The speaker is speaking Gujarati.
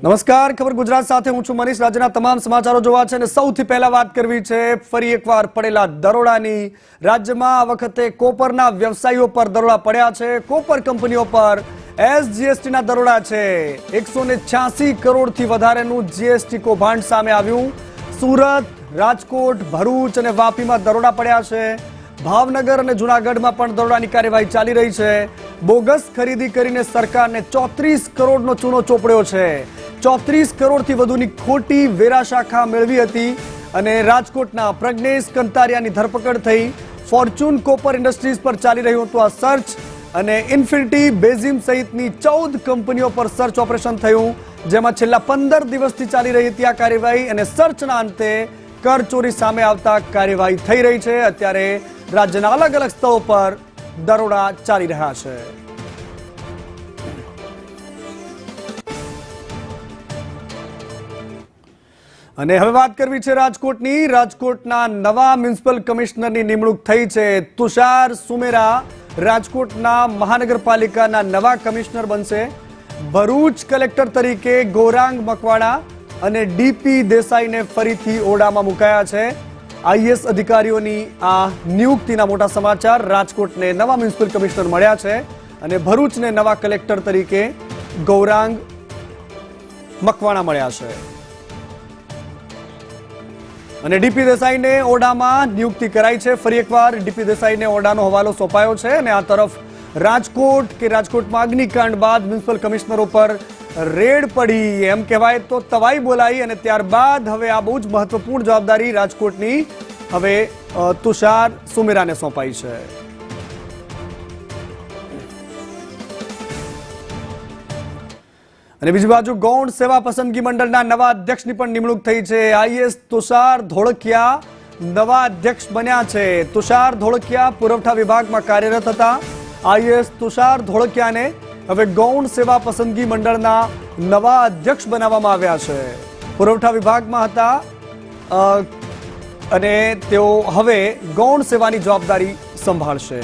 નમસ્કાર, ખબર ગુજરાત સાથે હું છું મનીષ। રાજ્યના તમામ સમાચારો જોવા છે અને સૌથી પહેલા વાત કરવી છે ફરી એકવાર પડેલા દરોડાની। રાજ્યમાં આ વખતે કોપરના વ્યવસાયીઓ પર દરોડા પડ્યા છે। કોપર કંપનીઓ પર એસજીએસટીના દરોડા છે। 186 કરોડથી વધારેનું જીએસટી કૌભાંડ સામે આવ્યું। સુરત, રાજકોટ, ભરૂચ અને વાપીમાં દરોડા પડ્યા છે। ભાવનગર અને જૂનાગઢમાં પણ દરોડાની કાર્યવાહી ચાલી રહી છે। બોગસ ખરીદી કરીને સરકારને 34 કરોડનો ચૂનો ચોપડ્યો છે। 34 કરોડથી વધુની ખોટી વેરા શાખા મેળવી હતી અને રાજકોટના પ્રજ્ઞેશ કંતારિયાની ધરપકડ થઈ। ફોર્ચ્યુન કોપર ઇન્ડસ્ટ્રીઝ પર ચાલી રહ્યું હતું આ સર્ચ અને ઇન્ફિનિટી, બેઝિમ સહિતની 14 કંપનીઓ પર સર્ચ ઓપરેશન થયું, જેમાં છેલ્લા 15 દિવસથી ચાલી રહી હતી આ કાર્યવાહી અને સર્ચના અંતે કરચોરી સામે આવતા કાર્યવાહી થઈ રહી છે। અત્યારે રાજ્યના અલગ અલગ સ્થળો પર દરોડા ચાલી રહ્યા છે। અને હવે વાત કરવી છે રાજકોટની। રાજકોટના નવા મ્યુનિસિપલ કમિશનરની નિમણૂક થઈ છે। તુષાર સુમેરા રાજકોટના મહાનગરપાલિકાના નવા કમિશનર બનશે। ભરૂચ કલેક્ટર તરીકે ગૌરાંગ મકવાણા અને ડીપી દેસાઈને ફરીથી ઓરડામાં મુકાયા છે। આઈએએસ અધિકારીઓની આ નિયુક્તિના મોટા સમાચાર। રાજકોટને નવા મ્યુનિસિપલ કમિશનર મળ્યા છે અને ભરૂચને નવા કલેક્ટર તરીકે ગૌરાંગ મકવાણા મળ્યા છે અને ડીપી દેસાઈને ઓરડામાં નિયુક્તિ કરાઈ છે। ફરી એકવાર ડીપી દેસાઈને ઓરડાનો હવાલો સોંપાયો છે અને આ તરફ રાજકોટમાં અગ્નિકાંડ બાદ મ્યુનિસિપલ કમિશનરો પર રેડ પડી, એમ કહેવાય તો તવાઈ બોલાઈ અને ત્યારબાદ હવે આ બહુ જ મહત્વપૂર્ણ જવાબદારી રાજકોટની હવે તુષાર સુમેરાને સોંપાઈ છે। અને બીજી બાજુ ગૌણ સેવા પસંદગી મંડળના નવા અધ્યક્ષની પણ નિમણૂક થઈ છે। આઈએએસ તુષાર ધોળકિયા નવા અધ્યક્ષ બન્યા છે। તુષાર ધોળકિયા પુરવઠા વિભાગમાં કાર્યરત હતા। આઈએએસ તુષાર ધોળકિયાને હવે ગૌણ સેવા પસંદગી મંડળના નવા અધ્યક્ષ બનાવવામાં આવ્યા છે। પુરવઠા વિભાગમાં હતા અને તેઓ હવે ગૌણ સેવાની જવાબદારી સંભાળશે।